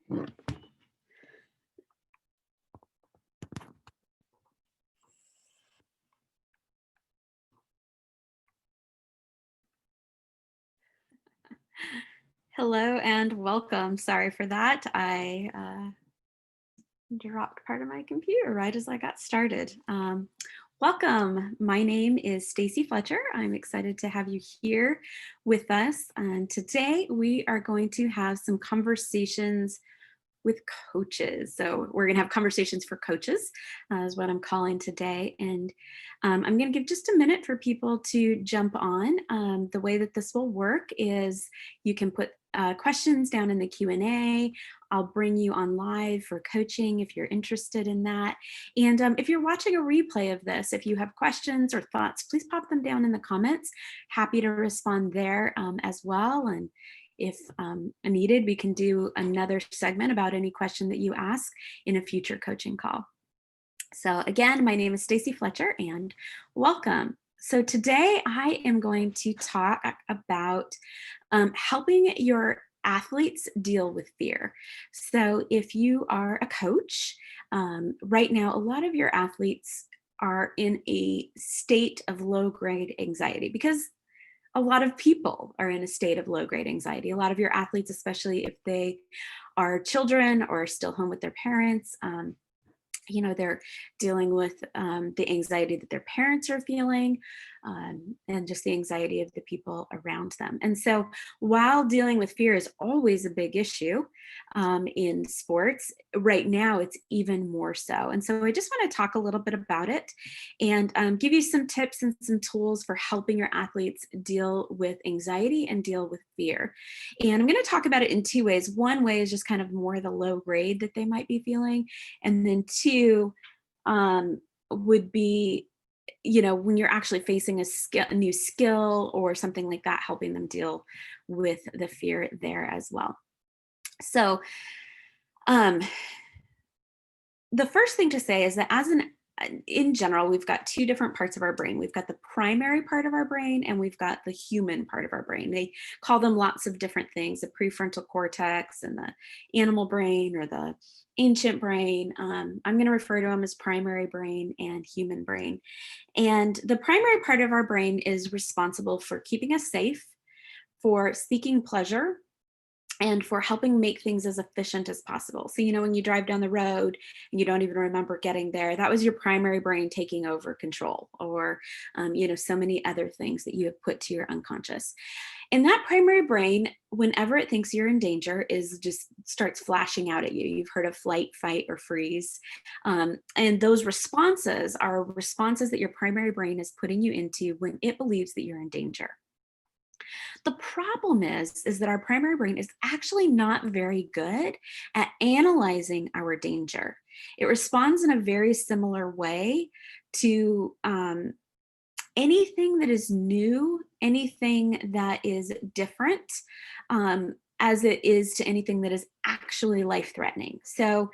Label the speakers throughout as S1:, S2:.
S1: Hello and welcome. Sorry for that. I dropped part of my computer right as I got started. Welcome. My name is Stacie Fletcher. I'm excited to have you here with us. And today we are going to have some conversations with coaches. So we're going to have conversations for coaches, is what I'm calling today. And I'm going to give just a minute for people to jump on. The way that this will work is you can put questions down in the Q&A. I'll bring you on live for coaching if you're interested in that. And if you're watching a replay of this, if you have questions or thoughts, please pop them down in the comments. Happy to respond there as well. And if needed, we can do another segment about any question that you ask in a future coaching call. So again, my name is Stacie Fletcher and welcome. So today I am going to talk about helping your athletes deal with fear. So if you are a coach, right now, a lot of your athletes are in a state of low-grade anxiety because a lot of people are in a state of low-grade anxiety. A lot of your athletes, especially if they are children or still home with their parents, they're dealing with the anxiety that their parents are feeling and just the anxiety of the people around them. And so while dealing with fear is always a big issue in sports, right now it's even more so. And so I just want to talk a little bit about it and give you some tips and some tools for helping your athletes deal with anxiety and deal with fear. And I'm going to talk about it in two ways. One way is just kind of more the low grade that they might be feeling. And then two would be, when you're actually facing a new skill or something like that, helping them deal with the fear there as well. So the first thing to say is that in general, we've got two different parts of our brain. We've got the primary part of our brain and we've got the human part of our brain. They call them lots of different things, the prefrontal cortex and the animal brain or the ancient brain. I'm going to refer to them as primary brain and human brain. And the primary part of our brain is responsible for keeping us safe, for seeking pleasure, and for helping make things as efficient as possible. So, when you drive down the road and you don't even remember getting there, that was your primary brain taking over control, or, so many other things that you have put to your unconscious. And that primary brain, whenever it thinks you're in danger, is just starts flashing out at you. You've heard of flight, fight, or freeze. And those responses are responses that your primary brain is putting you into when it believes that you're in danger. The problem is that our primary brain is actually not very good at analyzing our danger. It responds in a very similar way to anything that is new, anything that is different, as it is to anything that is actually life-threatening. So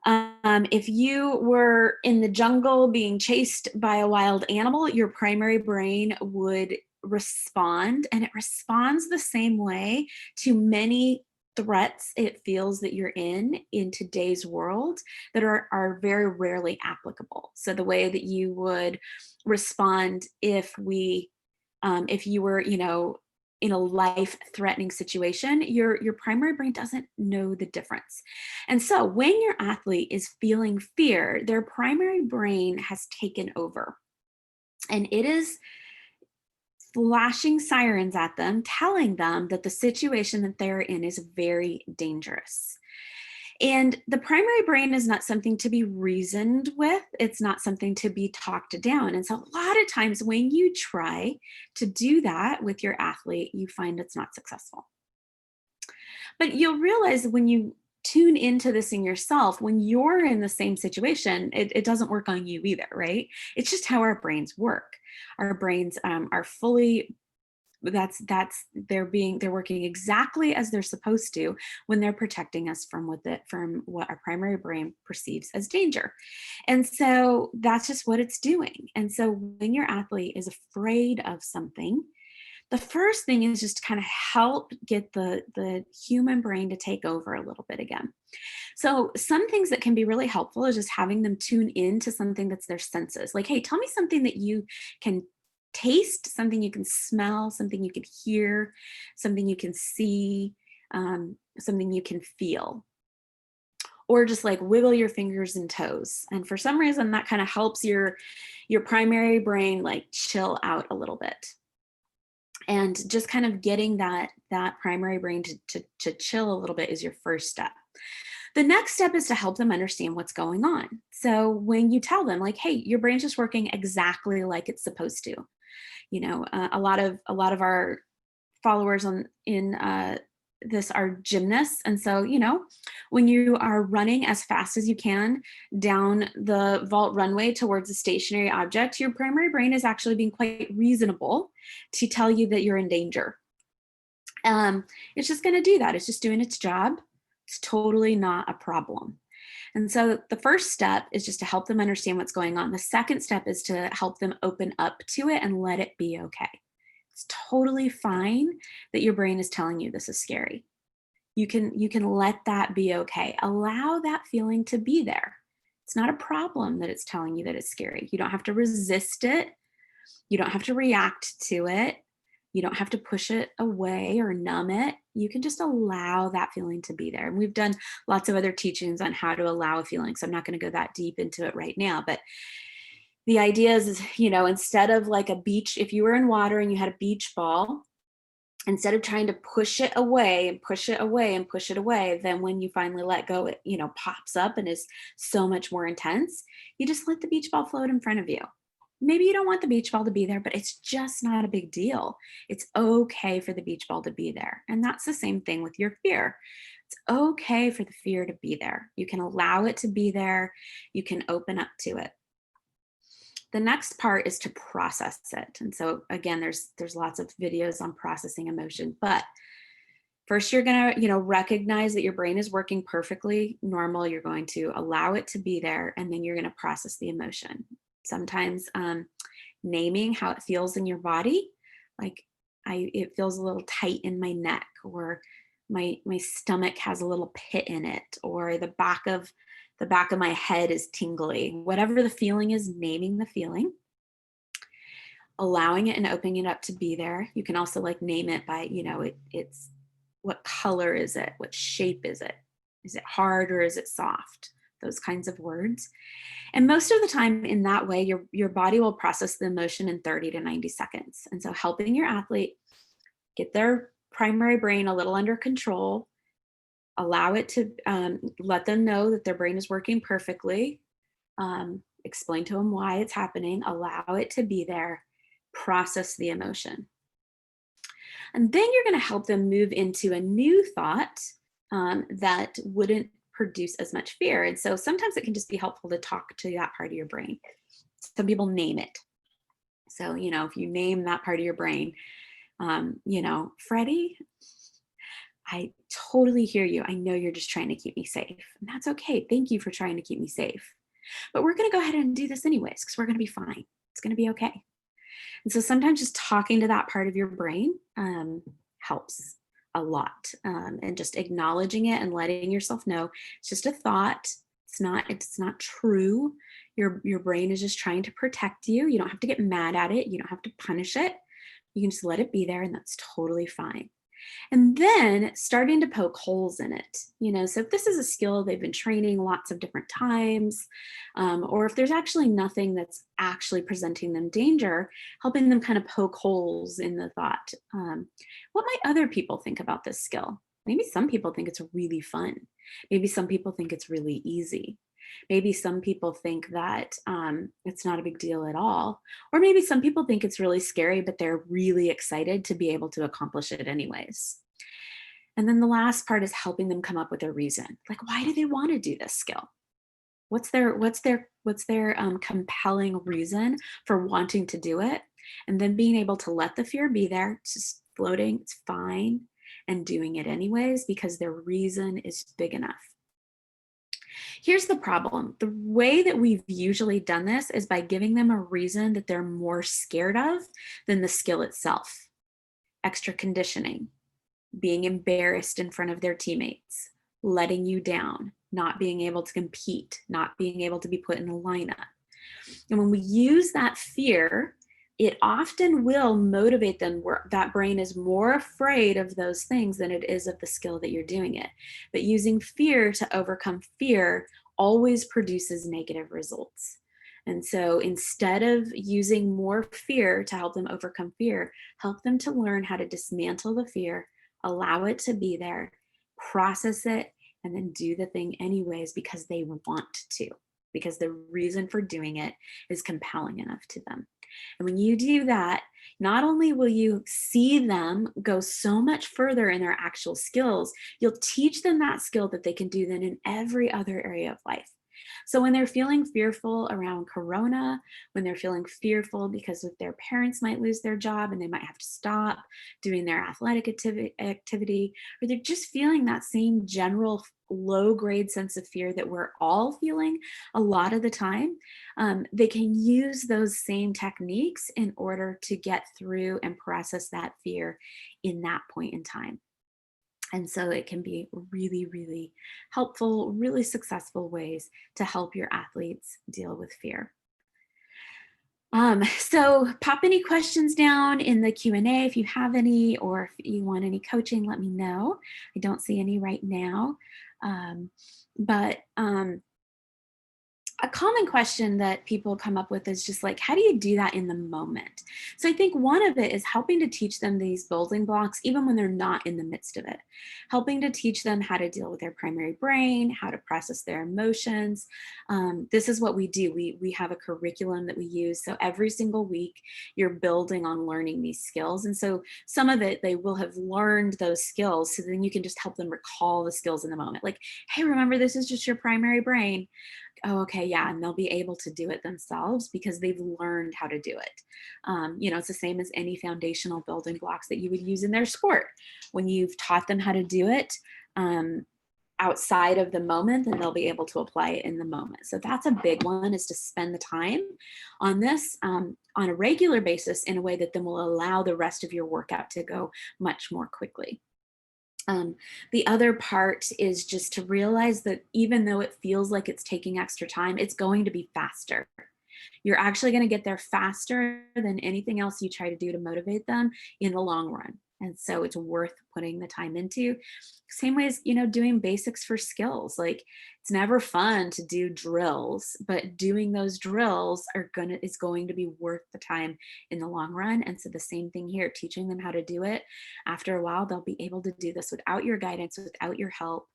S1: if you were in the jungle being chased by a wild animal, your primary brain would respond, and it responds the same way to many threats it feels that you're in today's world that are very rarely applicable. So the way that you would respond if you were, in a life-threatening situation, your primary brain doesn't know the difference. And so when your athlete is feeling fear, their primary brain has taken over. And it is flashing sirens at them, telling them that the situation that they're in is very dangerous. And the primary brain is not something to be reasoned with. It's not something to be talked down. And so a lot of times when you try to do that with your athlete, you find it's not successful. But you'll realize when you tune into this in yourself, when you're in the same situation, it doesn't work on you either, right? It's just how our brains work. Our brains are fully they're working exactly as they're supposed to when they're protecting us from what our primary brain perceives as danger. And so that's just what it's doing. And so when your athlete is afraid of something, The first thing is just to kind of help get the human brain to take over a little bit again. So some things that can be really helpful is just having them tune in to something that's their senses. Like, hey, tell me something that you can taste, something you can smell, something you can hear, something you can see, something you can feel. Or just like wiggle your fingers and toes. And for some reason that kind of helps your primary brain like chill out a little bit. And just kind of getting that primary brain to chill a little bit is your first step. The next step is to help them understand what's going on. So when you tell them like, hey, your brain's just working exactly like it's supposed to. A lot of our followers on in this are gymnasts, and so when you are running as fast as you can down the vault runway towards a stationary object, your primary brain is actually being quite reasonable to tell you that you're in danger. It's just going to do that. It's just doing its job. It's totally not a problem. And so the first step is just to help them understand what's going on. The second step is to help them open up to it and let it be okay. It's totally fine that your brain is telling you this is scary. You can let that be okay. Allow that feeling to be there. It's not a problem that it's telling you that it's scary. You don't have to resist it. You don't have to react to it. You don't have to push it away or numb it. You can just allow that feeling to be there. And we've done lots of other teachings on how to allow a feeling. So I'm not going to go that deep into it right now, but the idea is, instead of like a beach, if you were in water and you had a beach ball, instead of trying to push it away and push it away and push it away, then when you finally let go, it, pops up and is so much more intense. You just let the beach ball float in front of you. Maybe you don't want the beach ball to be there, but it's just not a big deal. It's okay for the beach ball to be there. And that's the same thing with your fear. It's okay for the fear to be there. You can allow it to be there. You can open up to it. The next part is to process it. And so again, there's lots of videos on processing emotion, but first you're going to, recognize that your brain is working perfectly normal. You're going to allow it to be there, and then you're going to process the emotion. Sometimes naming how it feels in your body, like it feels a little tight in my neck, or my stomach has a little pit in it, or the back of my head is tingly. Whatever the feeling is, naming the feeling, allowing it and opening it up to be there. You can also like name it by, it's what color is it? What shape is it? Is it hard or is it soft? Those kinds of words. And most of the time in that way, your body will process the emotion in 30 to 90 seconds. And so helping your athlete get their primary brain a little under control, allow it to let them know that their brain is working perfectly, explain to them why it's happening, allow it to be there, process the emotion. And then you're going to help them move into a new thought that wouldn't produce as much fear. And so sometimes it can just be helpful to talk to that part of your brain. Some people name it. So, if you name that part of your brain, Freddie, I totally hear you. I know you're just trying to keep me safe. And that's okay. Thank you for trying to keep me safe. But we're going to go ahead and do this anyways, because we're going to be fine. It's going to be okay. And so sometimes just talking to that part of your brain helps a lot. And just acknowledging it and letting yourself know it's just a thought. It's not true. Your brain is just trying to protect you. You don't have to get mad at it. You don't have to punish it. You can just let it be there, and that's totally fine. And then starting to poke holes in it, so if this is a skill they've been training lots of different times, or if there's actually nothing that's actually presenting them danger, helping them kind of poke holes in the thought. What might other people think about this skill? Maybe some people think it's really fun. Maybe some people think it's really easy. Maybe some people think that it's not a big deal at all. Or maybe some people think it's really scary, but they're really excited to be able to accomplish it anyways. And then the last part is helping them come up with a reason. Like, why do they want to do this skill? What's their compelling reason for wanting to do it? And then being able to let the fear be there, it's just floating, it's fine, and doing it anyways because their reason is big enough. Here's the problem. The way that we've usually done this is by giving them a reason that they're more scared of than the skill itself. extra conditioning, being embarrassed in front of their teammates, letting you down, not being able to compete, not being able to be put in a lineup. And when we use that fear, it often will motivate them where that brain is more afraid of those things than it is of the skill that you're doing it. But using fear to overcome fear always produces negative results. And so instead of using more fear to help them overcome fear, help them to learn how to dismantle the fear, allow it to be there, process it, and then do the thing anyways because they want to, because the reason for doing it is compelling enough to them. And when you do that, not only will you see them go so much further in their actual skills, you'll teach them that skill that they can do then in every other area of life. So when they're feeling fearful around Corona, when they're feeling fearful because of their parents might lose their job and they might have to stop doing their athletic activity, or they're just feeling that same general low grade sense of fear that we're all feeling a lot of the time, they can use those same techniques in order to get through and process that fear in that point in time. And so it can be really, really helpful, really successful ways to help your athletes deal with fear. So pop any questions down in the Q&A if you have any, or if you want any coaching, let me know. I don't see any right now. But a common question that people come up with is just like, how do you do that in the moment? So I think one of it is helping to teach them these building blocks, even when they're not in the midst of it, helping to teach them how to deal with their primary brain, how to process their emotions. This is what we do. We have a curriculum that we use. So every single week you're building on learning these skills. And so some of it, they will have learned those skills. So then you can just help them recall the skills in the moment. Like, hey, remember, this is just your primary brain. Oh, okay, yeah, and they'll be able to do it themselves because they've learned how to do it. It's the same as any foundational building blocks that you would use in their sport. When you've taught them how to do it outside of the moment, then they'll be able to apply it in the moment. So that's a big one, is to spend the time on this on a regular basis in a way that then will allow the rest of your workout to go much more quickly. The other part is just to realize that even though it feels like it's taking extra time, it's going to be faster. You're actually going to get there faster than anything else you try to do to motivate them in the long run. And so it's worth putting the time into. Same way as, doing basics for skills. Like, it's never fun to do drills, but doing those drills is going to be worth the time in the long run. And so the same thing here, teaching them how to do it. After a while, they'll be able to do this without your guidance, without your help.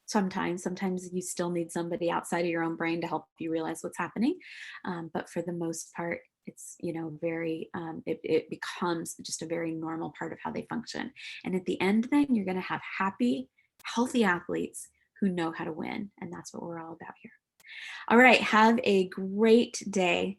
S1: Sometimes you still need somebody outside of your own brain to help you realize what's happening. But for the most part, it's, it becomes just a very normal part of how they function. And at the end, then you're going to have happy, healthy athletes who know how to win. And that's what we're all about here. All right. Have a great day.